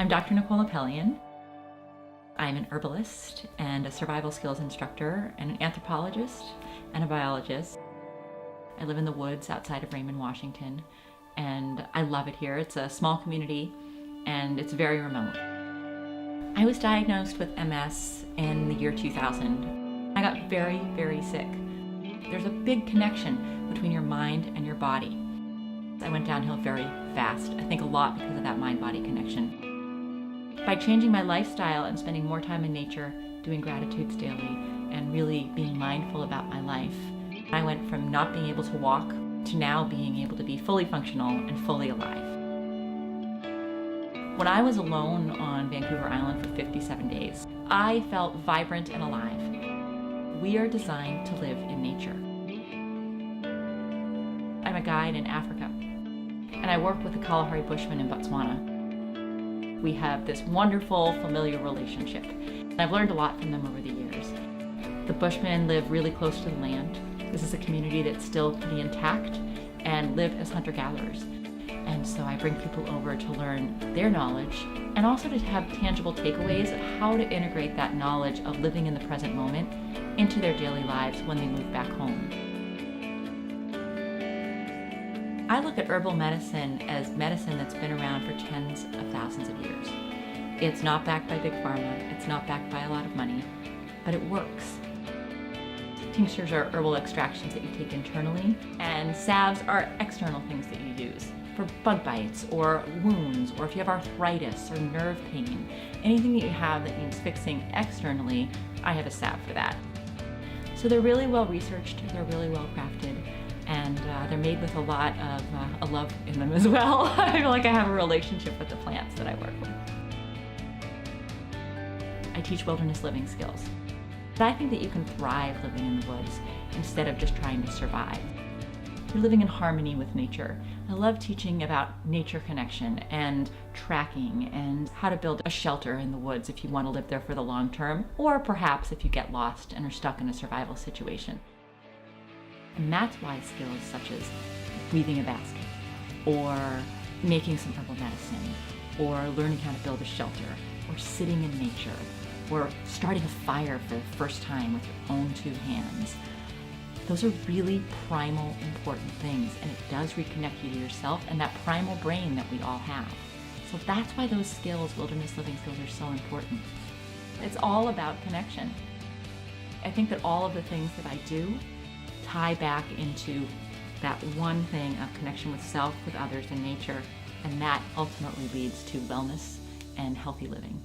I'm Dr. Nicole Apelian. I'm an herbalist and a survival skills instructor and an anthropologist and a biologist. I live in the woods outside of Raymond, Washington, and I love it here. It's a small community and it's very remote. I was diagnosed with MS in the year 2000. I got very, very sick. There's a big connection between your mind and your body. I went downhill very fast. I think a lot because of that mind-body connection. By changing my lifestyle and spending more time in nature, doing gratitudes daily, and really being mindful about my life, I went from not being able to walk to now being able to be fully functional and fully alive. When I was alone on Vancouver Island for 57 days, I felt vibrant and alive. We are designed to live in nature. I'm a guide in Africa, and I work with the Kalahari Bushmen in Botswana. We have this wonderful familiar relationship, and I've learned a lot from them over the years. The Bushmen live really close to the land. This is a community that's still pretty intact and live as hunter-gatherers. And so I bring people over to learn their knowledge and also to have tangible takeaways of how to integrate that knowledge of living in the present moment into their daily lives when they move back home. I look at herbal medicine as medicine that's been around for tens of thousands of years. It's not backed by big pharma, it's not backed by a lot of money, but it works. Tinctures are herbal extractions that you take internally, and salves are external things that you use for bug bites or wounds, or if you have arthritis or nerve pain. Anything that you have that needs fixing externally, I have a salve for that. So they're really well researched, they're really well crafted, and they're made with a lot of a love in them as well. I feel like I have a relationship with the plants that I work with. I teach wilderness living skills. But I think that you can thrive living in the woods instead of just trying to survive. You're living in harmony with nature. I love teaching about nature connection and tracking and how to build a shelter in the woods if you want to live there for the long term, or perhaps if you get lost and are stuck in a survival situation. And that's why skills such as weaving a basket, or making some herbal medicine, or learning how to build a shelter, or sitting in nature, or starting a fire for the first time with your own two hands. Those are really primal, important things, and it does reconnect you to yourself and that primal brain that we all have. So that's why those skills, wilderness living skills, are so important. It's all about connection. I think that all of the things that I do tie back into that one thing of connection with self, with others, and nature, and that ultimately leads to wellness and healthy living.